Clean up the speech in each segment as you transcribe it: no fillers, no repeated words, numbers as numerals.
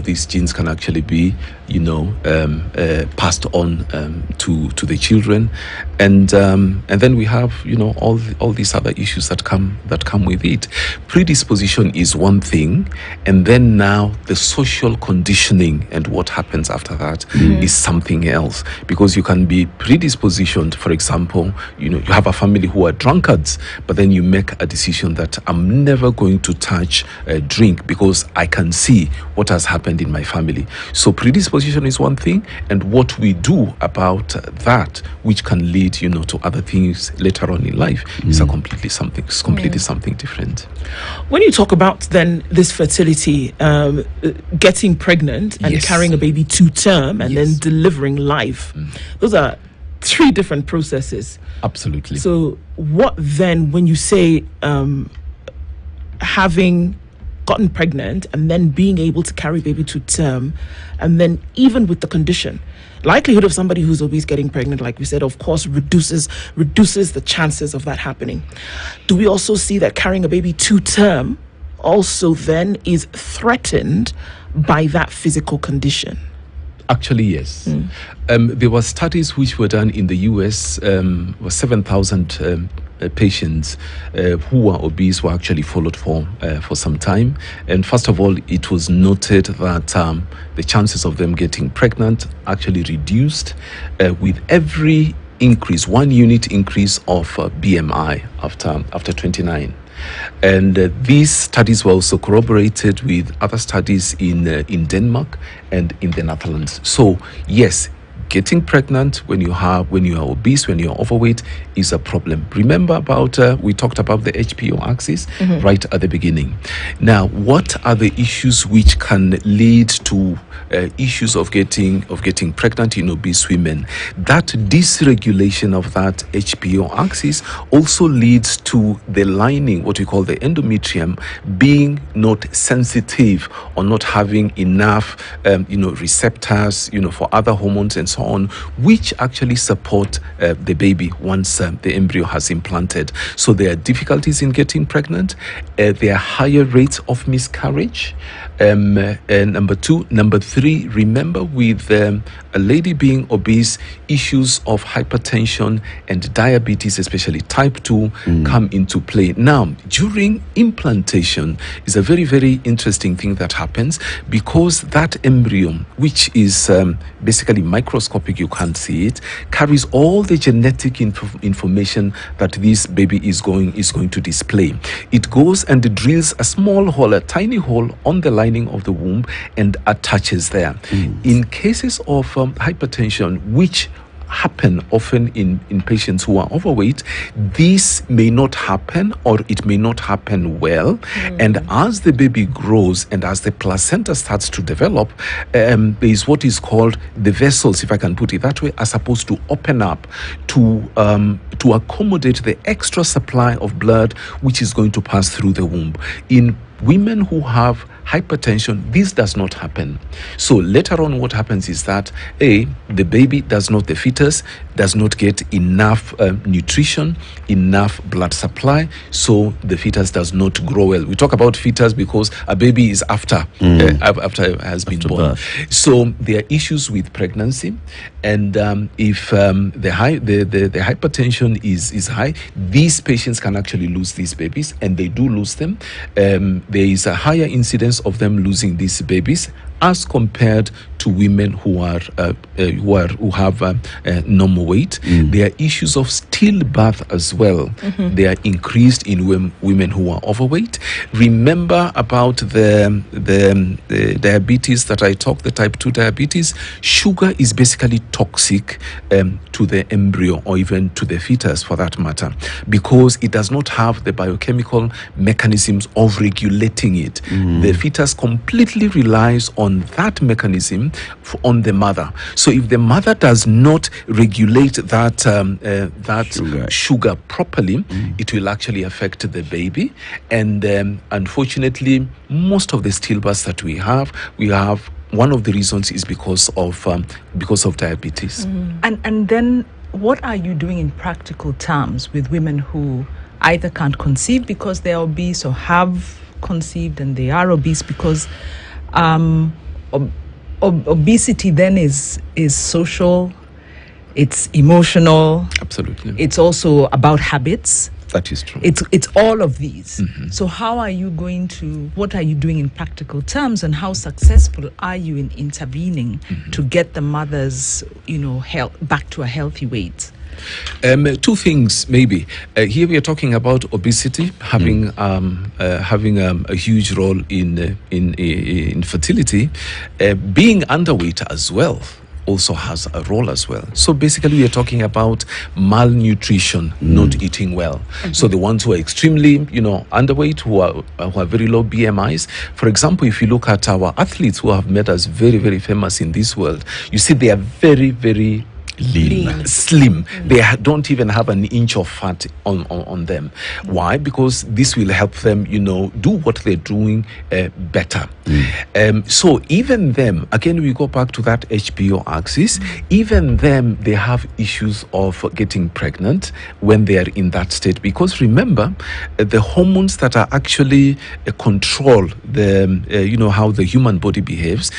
these genes can actually be, passed on to the children, and then we have, all these other issues that come with it. Predisposition is one thing, and then now the social conditioning and what happens after that is something else, because you can be predispositioned. For example, you have a family who are drunkards, but then you make a decision that I'm never going to touch a drink because I can see what has happened in my family. So predisposition is one thing, and what we do about that, which can lead to other things later on in life, is completely something different. When you talk about then this fertility, getting pregnant and carrying a baby to term and then delivering live, those are three different processes. Absolutely. So what then, when you say having gotten pregnant and then being able to carry baby to term, and then even with the condition, likelihood of somebody who's obese getting pregnant, like we said, of course, reduces the chances of that happening. Do we also see that carrying a baby to term also then is threatened by that physical condition? Actually, yes. There were studies which were done in the US, 7,000 patients who were obese were actually followed for some time. And first of all, it was noted that the chances of them getting pregnant actually reduced with every increase, 1 unit increase of BMI after 29. And these studies were also corroborated with other studies in Denmark and in the Netherlands. So yes, getting pregnant when you are obese, when you are overweight, is a problem. Remember we talked about the HPO axis right at the beginning. Now, what are the issues which can lead to issues of getting pregnant in obese women? That dysregulation of that HPO axis also leads to the lining, what we call the endometrium, being not sensitive or not having enough receptors for other hormones and so on, which actually support the baby once the embryo has implanted. So there are difficulties in getting pregnant. There are higher rates of miscarriage. Number two. Number three, remember, with a lady being obese, issues of hypertension and diabetes, especially type 2, come into play. Now, during implantation is a very, very interesting thing that happens, because that embryo, which is basically microscopic, you can't see it, carries all the genetic information that this baby is going to display. It goes and drills a small hole, a tiny hole on the lining of the womb, and attaches there. In cases of hypertension, which happen often in patients who are overweight, this may not happen, or it may not happen well. And as the baby grows and as the placenta starts to develop, there is what is called the vessels, if I can put it that way, are supposed to open up to accommodate the extra supply of blood which is going to pass through the womb. In women who have hypertension, this does not happen. So later on, what happens is that the fetus does not get enough nutrition, enough blood supply, so the fetus does not grow well. We talk about fetus because a baby is after it has been born. Birth. So there are issues with pregnancy, and if the hypertension is high, these patients can actually lose these babies, and they do lose them. There is a higher incidence of them losing these babies as compared to women who have normal weight. There are issues of stillbirth as well. They are increased in women who are overweight. Remember about the diabetes that I talked, the type 2 diabetes. Sugar is basically toxic to the embryo, or even to the fetus for that matter, because it does not have the biochemical mechanisms of regulating it. The fetus completely relies on that mechanism on the mother. So if the mother does not regulate that sugar properly, it will actually affect the baby. And unfortunately, most of the stillbirths that we have one of the reasons is because of diabetes. And then what are you doing in practical terms with women who either can't conceive because they are obese, or have conceived and they are obese because obesity then is social, it's emotional. Absolutely. It's also about habits. That is true. It's all of these. So what are you doing in practical terms, and how successful are you in intervening to get the mothers, health back to a healthy weight? Two things maybe. Here we are talking about obesity having a huge role in infertility. Being underweight as well also has a role as well. So basically we are talking about malnutrition, not eating well. So the ones who are extremely, underweight, who are very low BMIs. For example, if you look at our athletes who have made us very, very famous in this world, you see they are very, very lean, slim. They don't even have an inch of fat on them. Why? Because this will help them, do what they're doing better. So even them, again, we go back to that HPO axis, even them, they have issues of getting pregnant when they are in that state. Because remember, the hormones that are actually control the, how the human body behaves,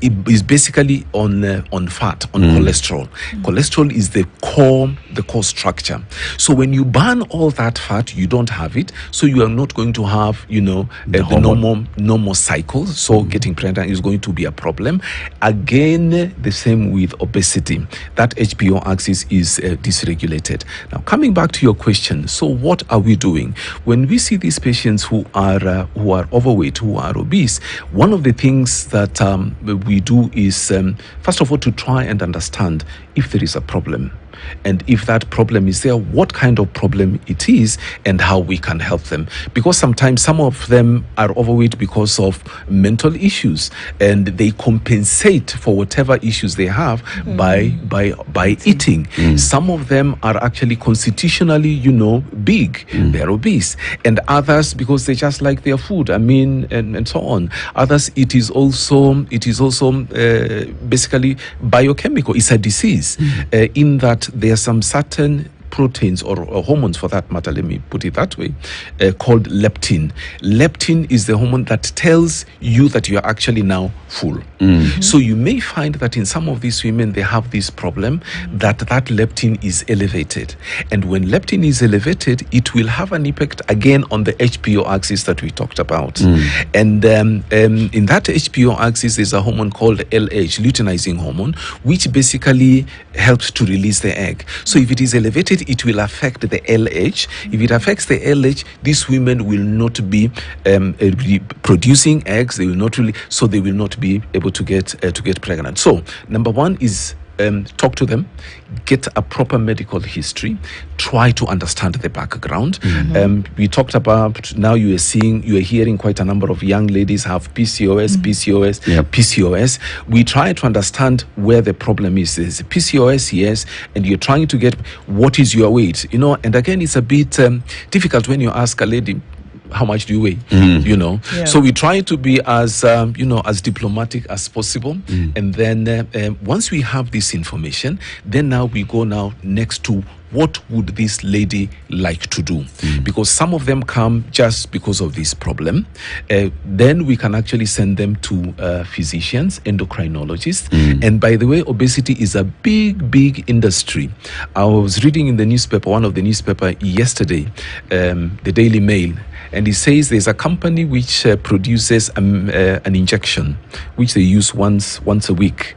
it is basically on fat, on cholesterol. Cholesterol is the core structure. So when you burn all that fat, you don't have it. So you are not going to have, the normal cycle. So getting pregnant is going to be a problem. Again, the same with obesity. That HPO axis is dysregulated. Now, coming back to your question, so what are we doing when we see these patients who are overweight, who are obese? One of the things that we do is, first of all, to try and understand if there is a problem. And if that problem is there, what kind of problem it is and how we can help them. Because sometimes some of them are overweight because of mental issues, and they compensate for whatever issues they have by eating. Some of them are actually constitutionally, big. They're obese. And others, because they just like their food, and so on. Others, it is also basically biochemical. It's a disease in that there are some certain proteins or hormones, for that matter, let me put it that way, called leptin. Leptin is the hormone that tells you that you are actually now full. So you may find that in some of these women, they have this problem that leptin is elevated. And when leptin is elevated, it will have an impact again on the HPO axis that we talked about. And in that HPO axis, there's a hormone called LH, luteinizing hormone, which basically helps to release the egg. So if it is elevated, it will affect the LH. If it affects the LH, these women will not be producing eggs. They will not be able to get pregnant. So number one is talk to them, get a proper medical history, try to understand the background. We talked about, now you are hearing quite a number of young ladies have PCOS. PCOS. We try to understand where the problem is. There's PCOS, yes, and you're trying to get what is your weight, and again, it's a bit difficult when you ask a lady, how much do you weigh? So we try to be as as diplomatic as possible, and then once we have this information, then now we go next to what would this lady like to do? Because some of them come just because of this problem. Then we can actually send them to physicians, endocrinologists. And by the way, obesity is a big industry. I was reading in the newspaper, one of the newspaper yesterday, the Daily Mail, and it says there's a company which produces an injection which they use once a week.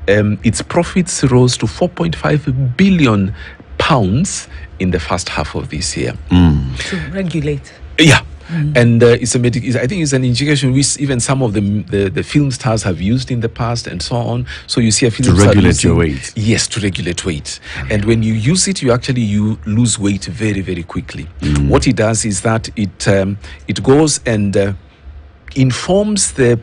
Its profits rose to 4.5 billion pounds in the first half of this year. To regulate. Yeah. And I think it's an injection which even some of the film stars have used in the past and so on. So you see a film to regulate your weight. Yes, to regulate weight. And when you use it, you lose weight very, very quickly. What it does is that it goes and informs the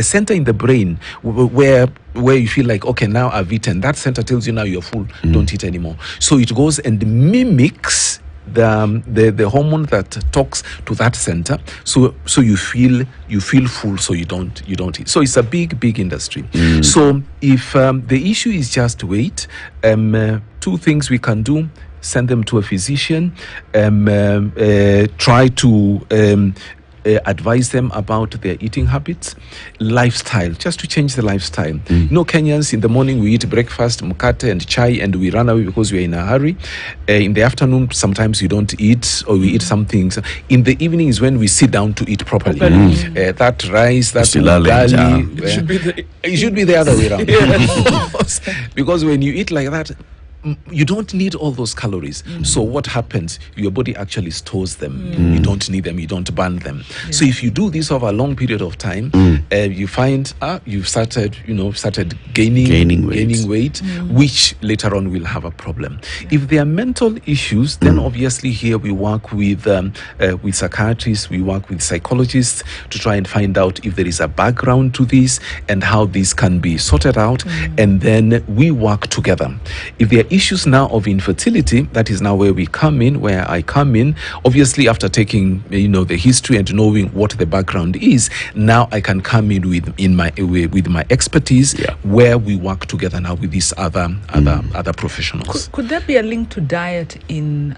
center in the brain where you feel like, okay, now I've eaten. That center tells you now you're full. Don't eat anymore. So it goes and mimics the hormone that talks to that center, so you feel full, so you don't eat. So it's a big industry. So if the issue is just weight, two things we can do: send them to a physician, try to advise them about their eating habits, lifestyle, just to change the lifestyle. You know, Kenyans, in the morning we eat breakfast, mkate and chai, and we run away because we're in a hurry. In the afternoon, sometimes you don't eat, or we eat some things. In the evening is when we sit down to eat properly. That rice, that ugali, it should be the other way around. Because when you eat like that, you don't need all those calories. So what happens? Your body actually stores them. You don't need them. You don't burn them. So if you do this over a long period of time, you find you've started gaining weight, which later on will have a problem. If there are mental issues, then obviously here we work with psychiatrists, we work with psychologists to try and find out if there is a background to this and how this can be sorted out, and then we work together. If there are issues now of infertility, that is now where we come in, where I come in. Obviously, after taking the history and knowing what the background is, now I can come in with my expertise, where we work together now with these other professionals. Could there be a link to diet in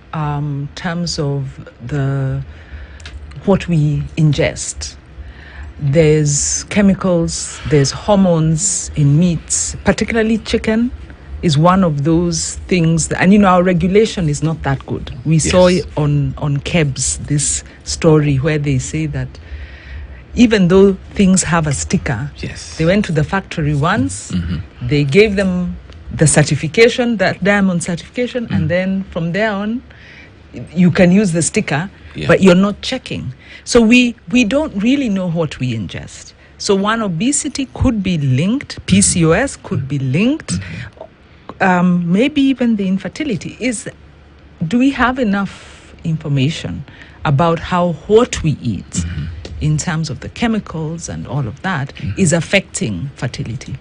terms of what we ingest? There's chemicals, there's hormones in meats, particularly chicken is one of those things and our regulation is not that good. We saw on Kebs this story where they say that even though things have a sticker, they went to the factory once, they gave them the certification, that diamond certification, and then from there on you can use the sticker, but you're not checking. So we don't really know what we ingest. So one, obesity could be linked, PCOS could be linked, maybe even the infertility. Do we have enough information about what we eat in terms of the chemicals and all of that is affecting fertility?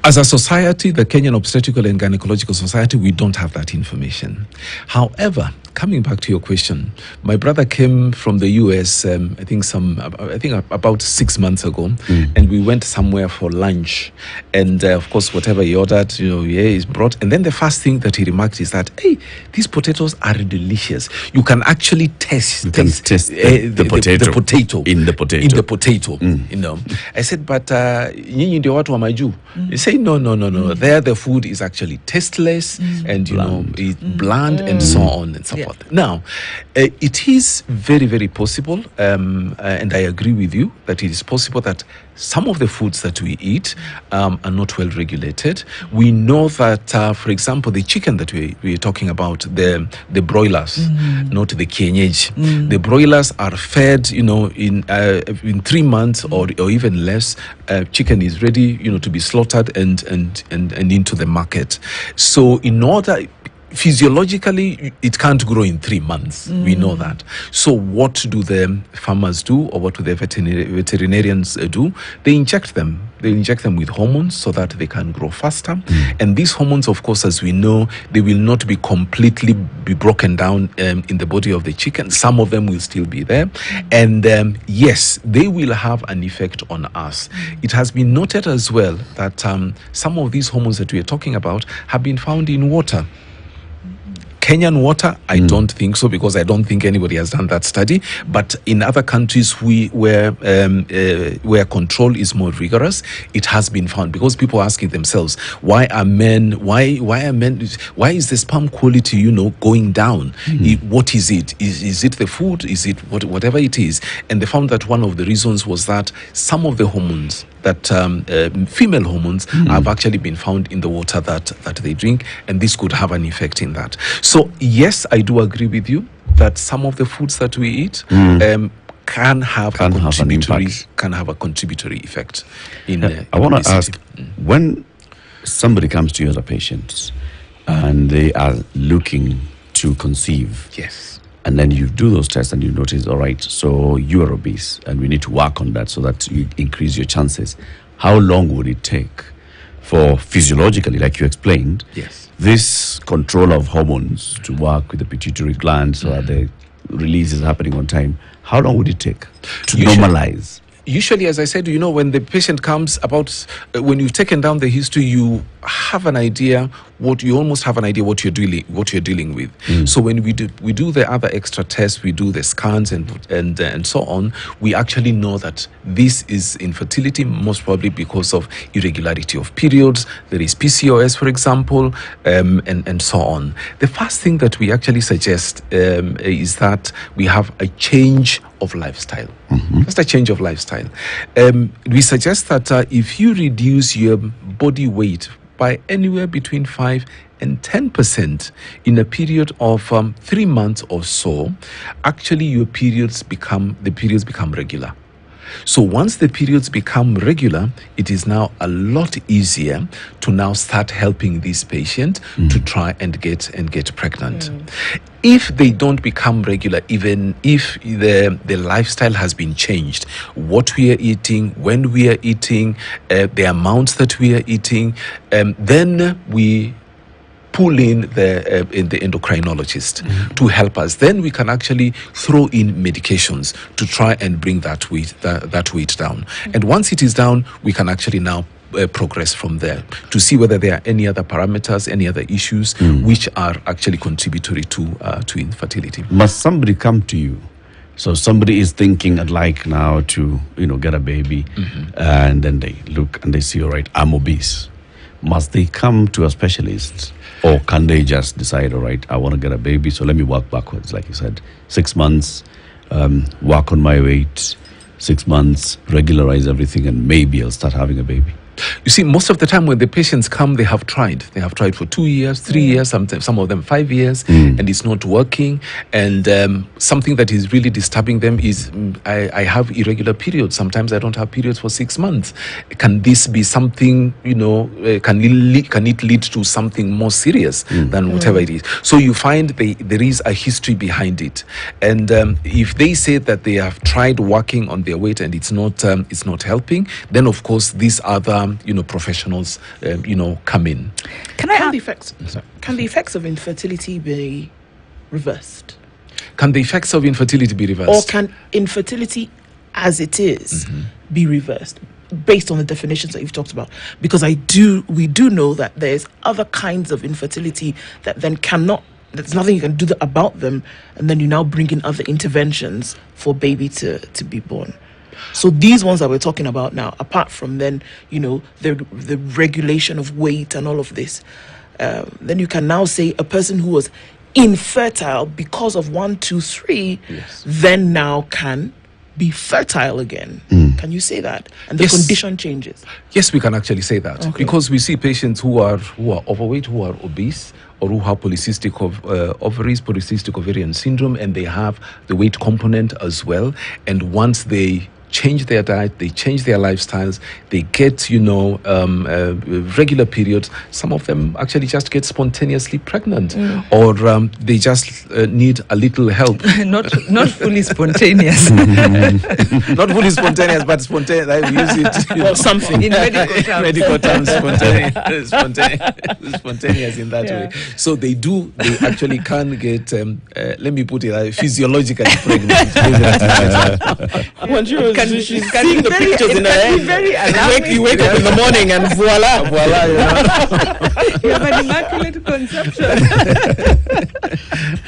As a society, the Kenyan Obstetrical and Gynecological Society, we don't have that information. However, coming back to your question, my brother came from the US, I think about 6 months ago, and we went somewhere for lunch. And of course, whatever he ordered, is brought. And then the first thing that he remarked is that, hey, these potatoes are delicious. You can actually taste the potato in the potato. I said, but nyinyi ndio watu wa maju. He said, no. There the food is actually tasteless and it's bland and so on and so forth. Now, it is very, very possible, and I agree with you that it is possible that some of the foods that we eat are not well regulated. We know that, for example, the chicken that we're talking about, the broilers, not the kienyeji. The broilers are fed, in 3 months or even less. Chicken is ready, to be slaughtered and into the market. So in order, physiologically, it can't grow in 3 months. We know that. So what do the farmers do, or what do the veterinarians do? They inject them. They inject them with hormones so that they can grow faster. And these hormones, of course, as we know, they will not be completely broken down in the body of the chicken. Some of them will still be there. And yes, they will have an effect on us. It has been noted as well that some of these hormones that we are talking about have been found in water. Kenyan water, I don't think so, because I don't think anybody has done that study. But in other countries where control is more rigorous, it has been found, because people are asking themselves, why is the sperm quality, going down? What is it? Is it the food? Is it whatever it is? And they found that one of the reasons was that some of the hormones, that female hormones, have actually been found in the water that they drink, and this could have an effect in that. So yes, I do agree with you that some of the foods that we eat can have a contributory effect in I want to ask, when somebody comes to you as a patient and they are looking to conceive, and then you do those tests and you notice, all right, so you are obese and we need to work on that so that you increase your chances, how long would it take for physiologically, like you explained, this control of hormones to work with the pituitary gland so that the release is happening on time? How long would it take to normalize? Usually, as I said, when the patient comes when you've taken down the history, you have an idea what you're dealing with. So when we do the other extra tests, we do the scans and so on, we actually know that this is infertility, most probably because of irregularity of periods. There is PCOS, for example, and so on. The first thing that we actually suggest is that we have a change of lifestyle. Just a change of lifestyle. We suggest that if you reduce your body weight by anywhere between 5 and 10% in a period of 3 months or so, actually the periods become regular. So once the periods become regular, it is now a lot easier to now start helping this patient to try and get pregnant. If they don't become regular, even if the lifestyle has been changed, what we are eating, when we are eating, the amounts that we are eating, then we pull in the endocrinologist to help us. Then we can actually throw in medications to try and bring that weight down. And once it is down, we can actually now progress from there to see whether there are any other parameters, any other issues which are actually contributory to infertility. Must somebody come to you? So somebody is thinking, I'd like now to get a baby, and then they look and they see, all right, I'm obese. Must they come to a specialist? Or can they just decide, all right, I want to get a baby, so let me work backwards, like you said, 6 months, work on my weight, 6 months, regularize everything, and maybe I'll start having a baby? You see, most of the time when the patients come, they have tried. They have tried for 2 years, 3 years, sometimes some of them 5 years, and it's not working. And something that is really disturbing them is, I have irregular periods. Sometimes I don't have periods for 6 months. Can this be something, can it lead to something more serious than whatever it is? So you find there is a history behind it. And if they say that they have tried working on their weight and it's not helping, then of course these other professionals come in. Can the effects of infertility be reversed? Can the effects of infertility be reversed? Or can infertility as it is be reversed based on the definitions that you've talked about? Because we do know that there's other kinds of infertility that then there's nothing you can do about them, and then you now bring in other interventions for baby to be born. So these ones that we're talking about now, apart from then, the regulation of weight and all of this, then you can now say a person who was infertile because of 1, 2, 3, then now can be fertile again. Can you say that? And the condition changes. Yes, we can actually say that, because we see patients who are overweight, who are obese, or who have polycystic ovaries, polycystic ovarian syndrome, and they have the weight component as well. And once they change their diet, they change their lifestyles, they get, regular periods. Some of them actually just get spontaneously pregnant, or they just need a little help. Not fully spontaneous. Not fully spontaneous, but spontaneous. I use it or something in medical terms. Spontaneous in that way. So they actually can get. Let me put it physiologically pregnant. She's seeing the pictures in her head. You wake up in the morning and voila. You have an immaculate conception.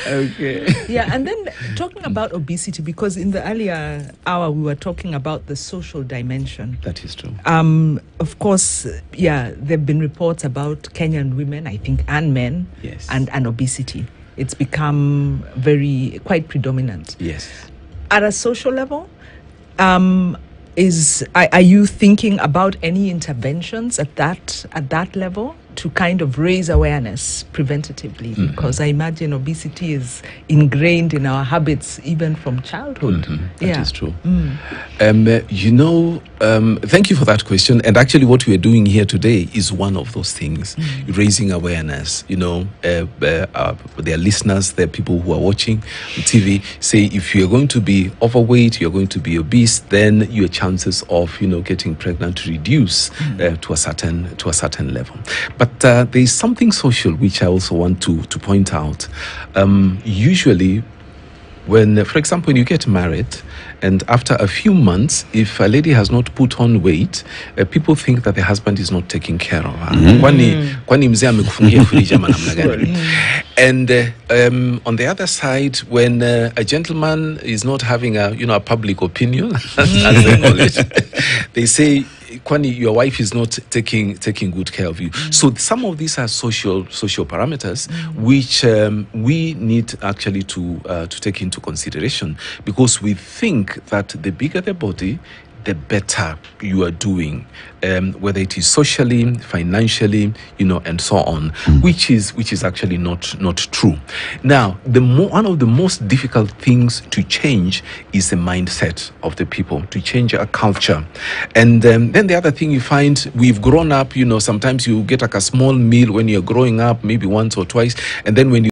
Okay. Yeah, and then talking about obesity, because in the earlier hour we were talking about the social dimension. That is true. Of course, there have been reports about Kenyan women, I think, and men, and obesity. It's become quite predominant. Yes. At a social level, are you thinking about any interventions at that level to kind of raise awareness preventatively? Because I imagine obesity is ingrained in our habits even from childhood. That is true. Thank you for that question. And actually what we are doing here today is one of those things, raising awareness. There are listeners, there are people who are watching TV, say if you're going to be overweight, you're going to be obese, then your chances of, getting pregnant reduce to a certain level. But there is something social which I also want to point out. Usually, When, for example, when you get married, and after a few months, if a lady has not put on weight, people think that the husband is not taking care of her. Kwani mzee amekufungia fridge ama namna gani? And on the other side, when a gentleman is not having a public opinion, as they call it, they say, Kwani, your wife is not taking good care of you. So some of these are social parameters which we need actually to take into consideration, because we think that the bigger the body, the better you are doing, whether it is socially, financially, and so on, which is actually not true. Now, one of the most difficult things to change is the mindset of the people, to change a culture. And then the other thing you find, we've grown up, sometimes you get like a small meal when you're growing up, maybe once or twice, and then when you